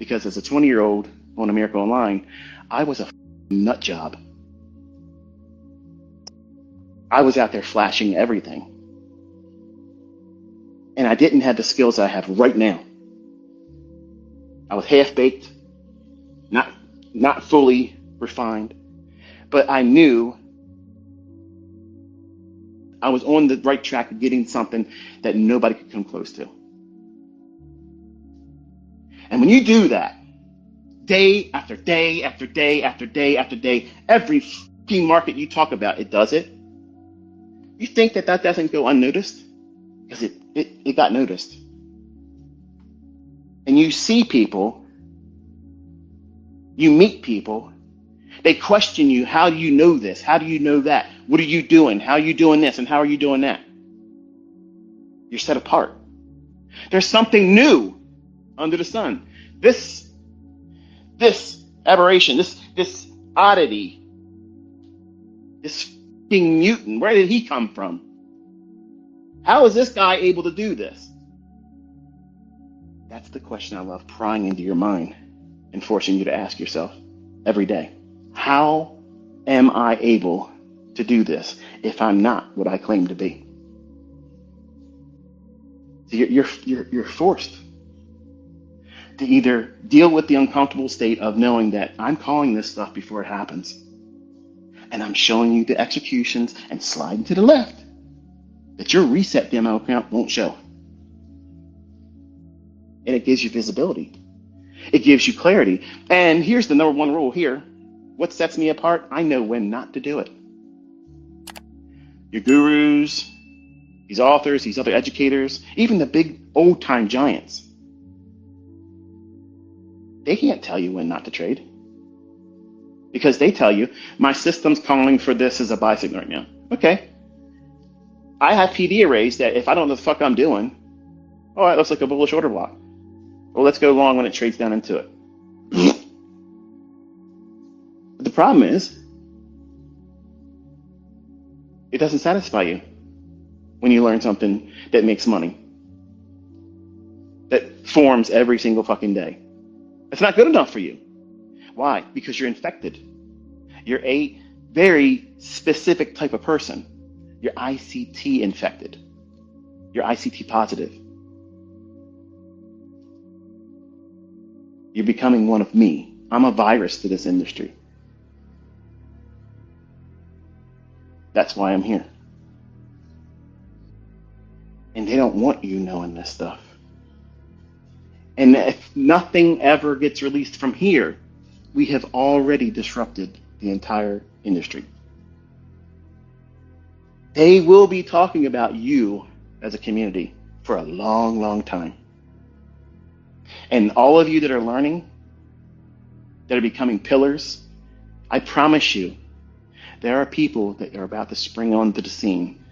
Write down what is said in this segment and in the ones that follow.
Because as a 20-year-old on A Miracle Online, I was a nut job. I was out there flashing everything. And I didn't have the skills I have right now. I was half-baked, not fully refined, but I knew I was on the right track of getting something that nobody could come close to. And when you do that, day after day after day after day after day, every fucking market you talk about, it does it. You think that doesn't go unnoticed? Because it got noticed. And you see people, you meet people, they question you, how do you know this? How do you know that? What are you doing? How are you doing this? And how are you doing that? You're set apart. There's something new under the sun. This aberration, this oddity, this fucking mutant, where did he come from? How is this guy able to do this? That's the question I love prying into your mind and forcing you to ask yourself every day. How am I able to do this if I'm not what I claim to be? So you're forced to either deal with the uncomfortable state of knowing that I'm calling this stuff before it happens, and I'm showing you the executions and sliding to the left that your reset demo account won't show. And it gives you visibility. It gives you clarity. And here's the number one rule here. What sets me apart? I know when not to do it. Your gurus, these authors, these other educators, even the big old-time giants, they can't tell you when not to trade. Because they tell you, my system's calling for this as a buy signal right now. Okay. I have PD arrays that if I don't know the fuck I'm doing, all right, looks like a bullish order block. Well, let's go long when it trades down into it. But the problem is, it doesn't satisfy you when you learn something that makes money, that forms every single fucking day. It's not good enough for you. Why? Because you're infected. You're a very specific type of person. You're ICT infected. You're ICT positive. You're becoming one of me. I'm a virus to this industry. That's why I'm here. And they don't want you knowing this stuff. And if nothing ever gets released from here, we have already disrupted the entire industry. They will be talking about you as a community for a long, long time. And all of you that are learning, that are becoming pillars, I promise you, there are people that are about to spring onto the scene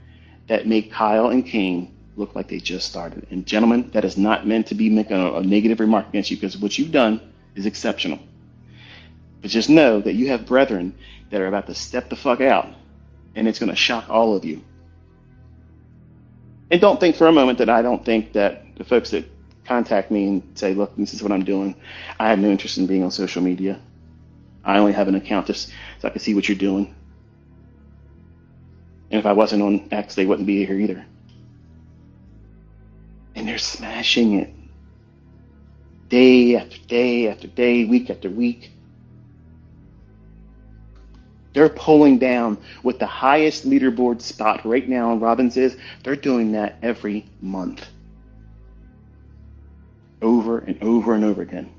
that make Kyle and King look like they just started. And gentlemen, that is not meant to be making a negative remark against you, because what you've done is exceptional. But just know that you have brethren that are about to step the fuck out, and it's going to shock all of you. And don't think for a moment that I don't think that the folks that contact me and say, look, this is what I'm doing, I have no interest in being on social media. I only have an account just so I can see what you're doing. And if I wasn't on X, they wouldn't be here either. And they're smashing it. Day after day after day, week after week. They're pulling down with the highest leaderboard spot right now in Robbins is. They're doing that every month. Over and over and over again.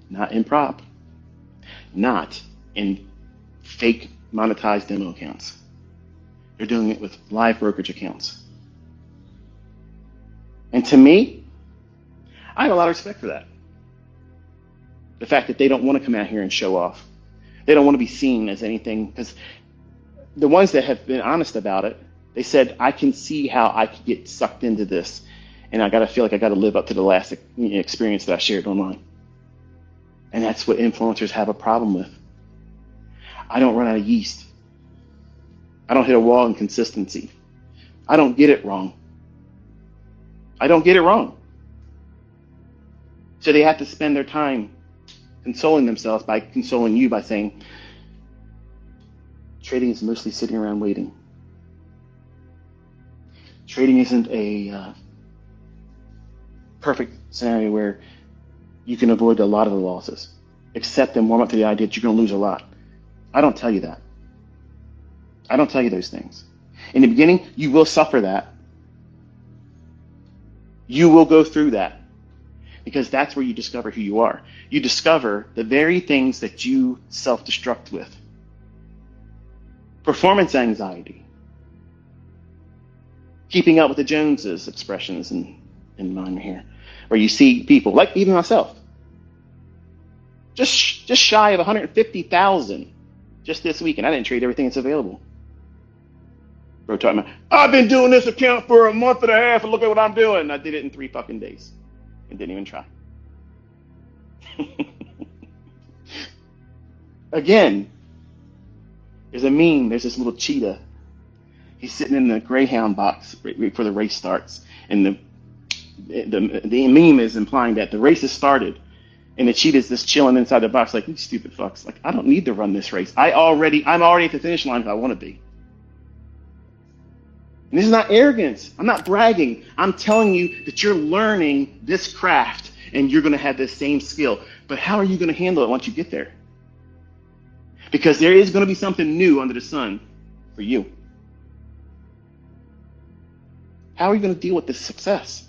Not in prop. Not in fake monetized demo accounts. They're doing it with live brokerage accounts. And to me, I have a lot of respect for that. The fact that they don't want to come out here and show off. They don't want to be seen as anything, because the ones that have been honest about it, they said, I can see how I could get sucked into this, and I got to feel like I got to live up to the last experience that I shared online. And that's what influencers have a problem with. I don't run out of yeast. I don't hit a wall in consistency. I don't get it wrong. I don't get it wrong. So they have to spend their time consoling themselves by consoling you by saying, trading is mostly sitting around waiting. Trading isn't a perfect scenario where you can avoid a lot of the losses, accept and warm up to the idea that you're going to lose a lot. I don't tell you that. I don't tell you those things. In the beginning, you will suffer that. You will go through that because that's where you discover who you are. You discover the very things that you self-destruct with. Performance anxiety, keeping up with the Joneses expressions in mine here, where you see people, like even myself, just shy of 150,000 just this week, and I didn't trade everything that's available. Bro talking about, I've been doing this account for a month and a half, and look at what I'm doing. I did it in 3 fucking days and didn't even try. Again, there's a meme. There's this little cheetah. He's sitting in the Greyhound box right before the race starts, and the meme is implying that the race has started, and the cheetah's just chilling inside the box, like, you stupid fucks. Like, I don't need to run this race. I'm already at the finish line if I want to be. And this is not arrogance. I'm not bragging. I'm telling you that you're learning this craft, and you're going to have this same skill. But how are you going to handle it once you get there? Because there is going to be something new under the sun for you. How are you going to deal with this success?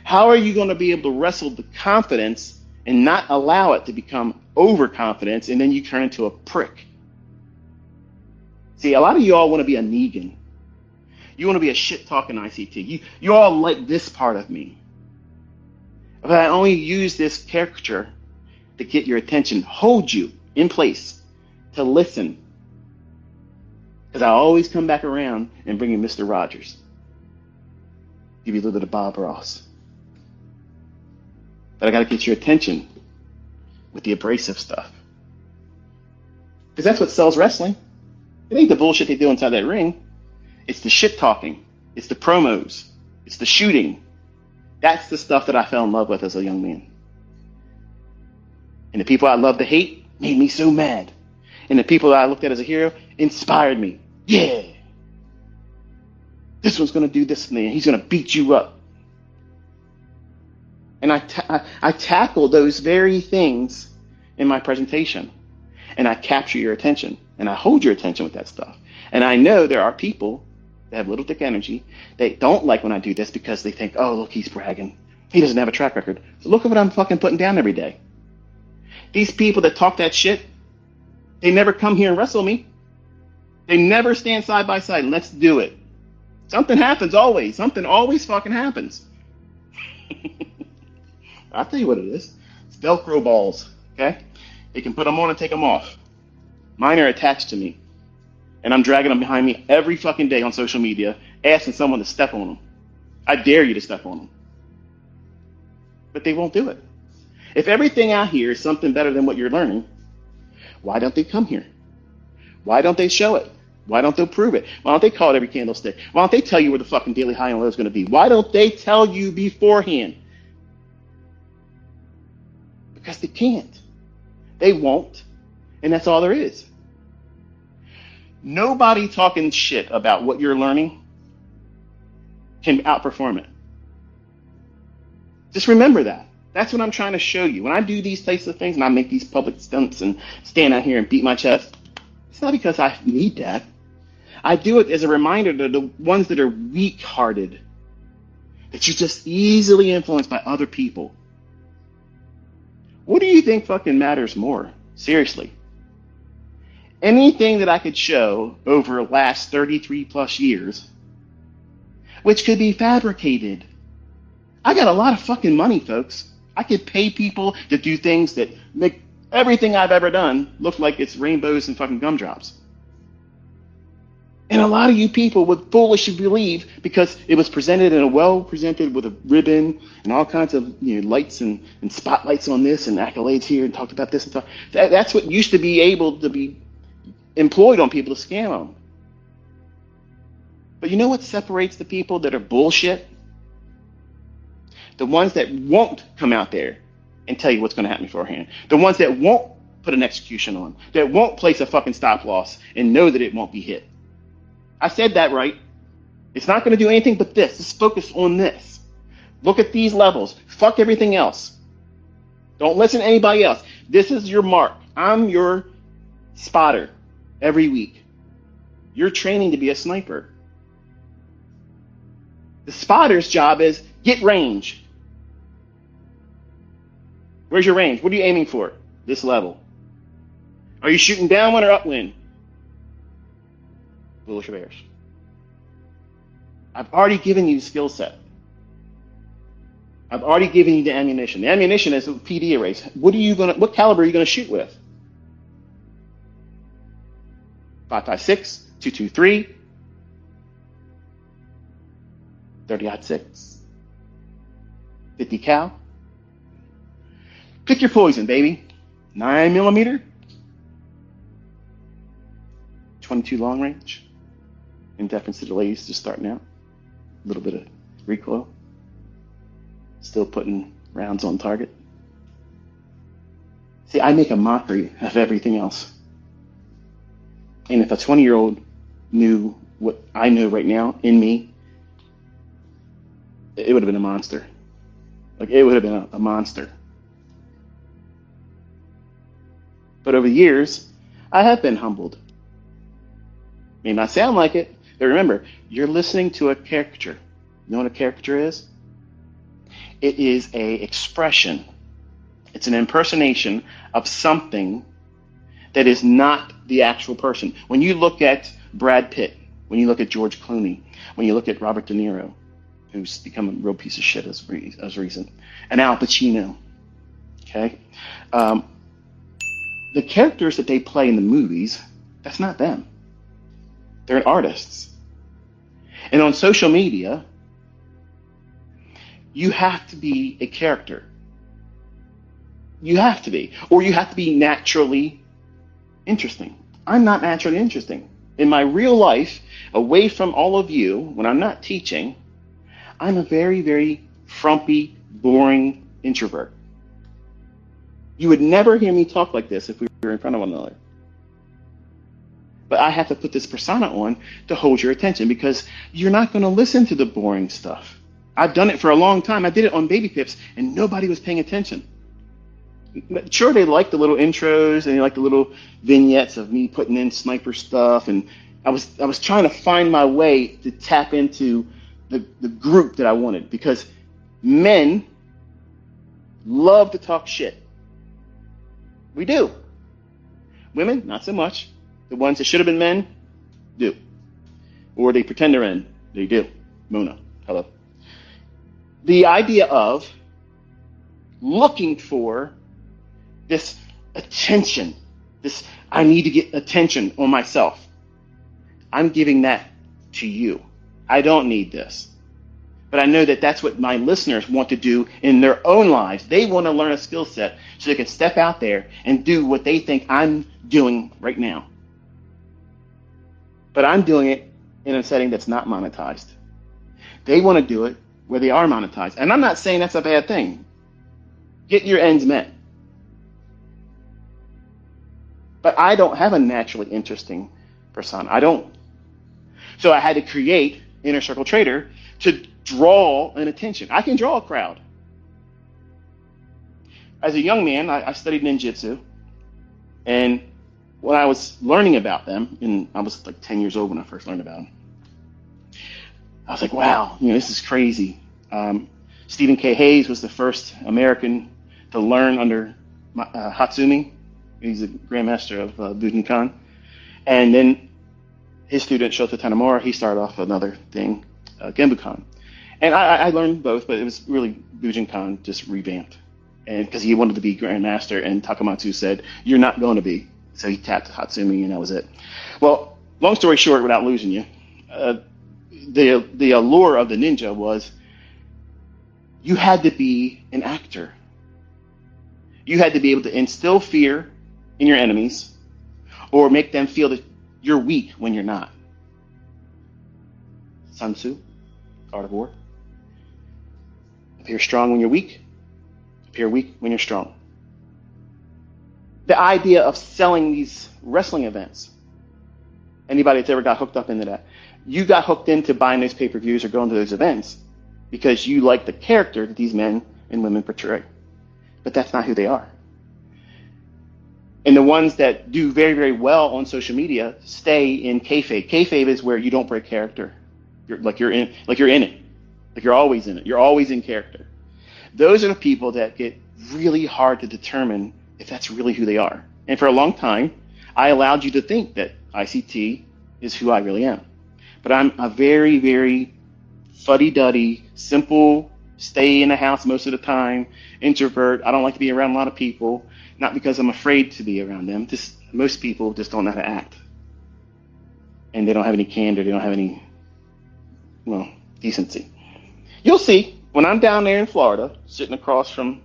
How are you going to be able to wrestle the confidence and not allow it to become overconfidence, and then you turn into a prick? See, a lot of you all want to be a Negan. You want to be a shit-talking ICT. You all like this part of me. But I only use this caricature to get your attention, hold you in place, to listen. Because I always come back around and bring you Mr. Rogers. Give you a little bit of Bob Ross. But I got to get your attention with the abrasive stuff. Because that's what sells wrestling. It ain't the bullshit they do inside that ring. It's the shit talking. It's the promos. It's the shooting. That's the stuff that I fell in love with as a young man. And the people I loved to hate made me so mad. And the people that I looked at as a hero inspired me. Yeah. This one's going to do this to me, and he's going to beat you up. And I tackle those very things in my presentation. And I capture your attention. And I hold your attention with that stuff. And I know there are people that have little dick energy. They don't like when I do this because they think, oh, look, he's bragging. He doesn't have a track record. So look at what I'm fucking putting down every day. These people that talk that shit, they never come here and wrestle me. They never stand side by side. Let's do it. Something happens always. Something always fucking happens. I'll tell you what it is. It's Velcro balls, okay? You can put them on and take them off. Mine are attached to me. And I'm dragging them behind me every fucking day on social media, asking someone to step on them. I dare you to step on them. But they won't do it. If everything out here is something better than what you're learning, why don't they come here? Why don't they show it? Why don't they prove it? Why don't they call it every candlestick? Why don't they tell you where the fucking daily high and low is going to be? Why don't they tell you beforehand? Because they can't. They won't. And that's all there is. Nobody talking shit about what you're learning can outperform it. Just remember that. That's what I'm trying to show you. When I do these types of things and I make these public stunts and stand out here and beat my chest, it's not because I need that. I do it as a reminder to the ones that are weak-hearted, that you're just easily influenced by other people. What do you think fucking matters more? Seriously. Anything that I could show over the last 33 plus years, which could be fabricated. I got a lot of fucking money, folks. I could pay people to do things that make everything I've ever done look like it's rainbows and fucking gumdrops. And a lot of you people would foolishly believe because it was presented in a well-presented with a ribbon and all kinds of lights and spotlights on this and accolades here and talked about this and stuff. That's what used to be able to be employed on people to scam them. But you know what separates the people that are bullshit? The ones that won't come out there and tell you what's going to happen beforehand. The ones that won't put an execution on, that won't place a fucking stop loss and know that it won't be hit. I said that right. It's not going to do anything but this. Just focus on this. Look at these levels. Fuck everything else. Don't listen to anybody else. This is your mark. I'm your spotter every week. You're training to be a sniper. The spotter's job is get range. Where's your range? What are you aiming for? This level. Are you shooting downwind or upwind? Bullish or bearish? I've already given you the skill set. I've already given you the ammunition. The ammunition is a PD arrays. What caliber are you gonna shoot with? 5.56, 2.23, 30-06, 50 cal. Pick your poison, baby. 9mm, 22 long range. In deference to the ladies just starting out. A little bit of recoil. Still putting rounds on target. See, I make a mockery of everything else. And if a 20-year-old knew what I know right now in me, it would have been a monster. Like, it would have been a monster. But over the years, I have been humbled. May not sound like it, but remember, you're listening to a caricature. You know what a caricature is? It is an expression. It's an impersonation of something that is not the actual person. When you look at Brad Pitt, when you look at George Clooney, when you look at Robert De Niro, who's become a real piece of shit as recent, and Al Pacino, okay? The characters that they play in the movies, that's not them. They're artists. And on social media, you have to be a character. You have to be. Or you have to be naturally interesting. I'm not naturally interesting. In my real life, away from all of you, when I'm not teaching, I'm a very, very frumpy, boring introvert. You would never hear me talk like this if we were in front of one another. But I have to put this persona on to hold your attention because you're not going to listen to the boring stuff. I've done it for a long time. I did it on Baby Pips and nobody was paying attention. Sure, they like the little intros and they like the little vignettes of me putting in sniper stuff. And I was trying to find my way to tap into the group that I wanted because men love to talk shit. We do. Women, not so much. The ones that should have been men, do. Or they pretend they're men. They do. Mona, hello. The idea of looking for this attention, this I need to get attention on myself. I'm giving that to you. I don't need this. But I know that that's what my listeners want to do in their own lives. They want to learn a skill set so they can step out there and do what they think I'm doing right now. But I'm doing it in a setting that's not monetized. They want to do it where they are monetized. And I'm not saying that's a bad thing. Get your ends met. But I don't have a naturally interesting persona. I don't. So I had to create Inner Circle Trader to draw an attention. I can draw a crowd. As a young man, I studied ninjutsu. And when I was learning about them, and I was like 10 years old when I first learned about them, I was like, wow, this is crazy. Stephen K. Hayes was the first American to learn under Hatsumi. He's a grandmaster of Bujinkan. And then his student, Shota Tanemura, he started off another thing, Genbukan. And I learned both, but it was really Bujinkan just revamped. And because he wanted to be grandmaster, and Takamatsu said, you're not going to be. So he tapped Hatsumi, and that was it. Well, long story short, without losing you, the allure of the ninja was you had to be an actor. You had to be able to instill fear in your enemies or make them feel that you're weak when you're not. Sun Tzu, Art of War. Appear strong when you're weak. Appear weak when you're strong. The idea of selling these wrestling events. Anybody that's ever got hooked up into that, you got hooked into buying those pay-per-views or going to those events because you like the character that these men and women portray. But that's not who they are. And the ones that do very, very well on social media stay in kayfabe. Kayfabe is where you don't break character. You're in it. Like you're always in it. You're always in character. Those are the people that get really hard to determine if that's really who they are. And for a long time, I allowed you to think that ICT is who I really am. But I'm a very, very fuddy-duddy, simple, stay in the house most of the time, introvert. I don't like to be around a lot of people, not because I'm afraid to be around them. Just most people just don't know how to act. And they don't have any candor. They don't have any, decency. You'll see, when I'm down there in Florida, sitting across from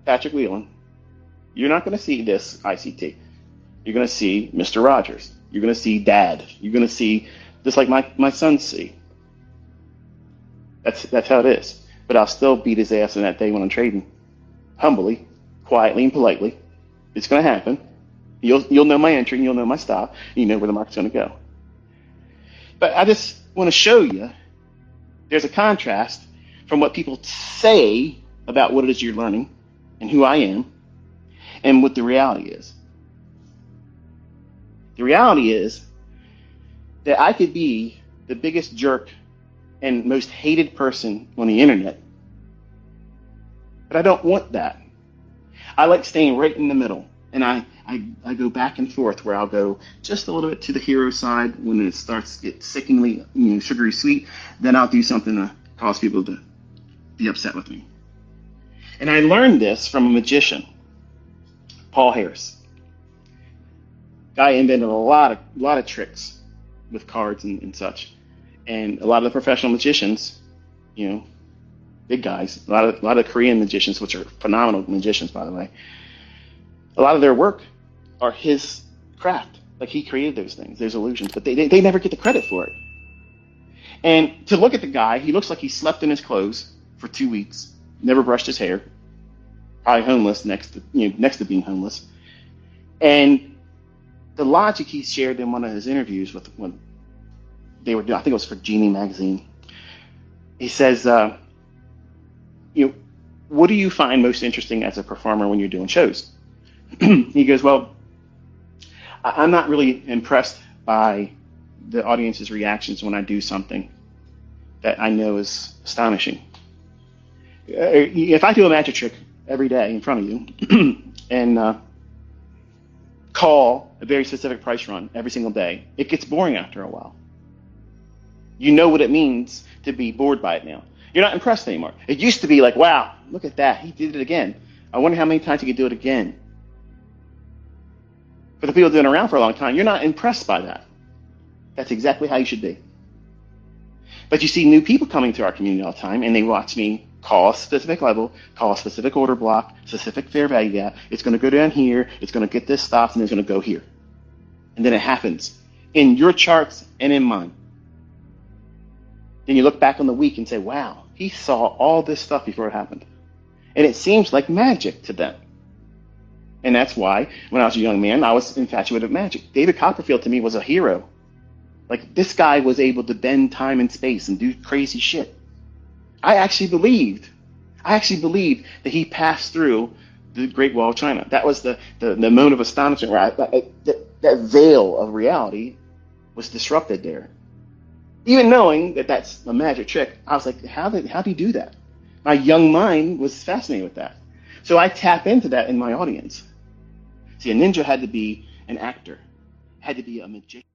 Patrick Whelan, you're not going to see this ICT. You're going to see Mr. Rogers. You're going to see Dad. You're going to see, just like my sons see. That's how it is. But I'll still beat his ass on that day when I'm trading. Humbly, quietly, and politely. It's going to happen. You'll know my entry, and you'll know my stop, and you know where the market's going to go. But I just want to show you there's a contrast from what people say about what it is you're learning and who I am and what the reality is. The reality is that I could be the biggest jerk and most hated person on the internet, but I don't want that. I like staying right in the middle, and I go back and forth where I'll go just a little bit to the hero side when it starts to get sickeningly sugary sweet. Then I'll do something to cause people to be upset with me. And I learned this from a magician, Paul Harris. Guy invented a lot of tricks with cards and such. And a lot of the professional magicians, big guys, a lot of Korean magicians, which are phenomenal magicians, by the way, a lot of their work are his craft. Like he created those things, those illusions, but they never get the credit for it. And to look at the guy, he looks like he slept in his clothes for 2 weeks, never brushed his hair, probably homeless next to being homeless. And the logic he shared in one of his interviews when they were doing, I think it was for Genie magazine. He says, what do you find most interesting as a performer when you're doing shows? He goes, well, I'm not really impressed by the audience's reactions when I do something that I know is astonishing. If I do a magic trick every day in front of you and call a very specific price run every single day, it gets boring after a while. You know what it means to be bored by it now. You're not impressed anymore. It used to be like, wow, look at that. He did it again. I wonder how many times he could do it again. For the people doing it around for a long time, you're not impressed by that. That's exactly how you should be. But you see new people coming to our community all the time, and they watch me call a specific level, call a specific order block, specific fair value gap. It's going to go down here. It's going to get this stop, and it's going to go here. And then it happens in your charts and in mine. Then you look back on the week and say, wow, he saw all this stuff before it happened. And it seems like magic to them. And that's why, when I was a young man, I was infatuated with magic. David Copperfield, to me, was a hero. Like, this guy was able to bend time and space and do crazy shit. I actually believed that he passed through the Great Wall of China. That was the moment of astonishment where that veil of reality was disrupted there. Even knowing that that's a magic trick, I was like, how did he do that? My young mind was fascinated with that. So I tap into that in my audience. See, a ninja had to be an actor, had to be a magician.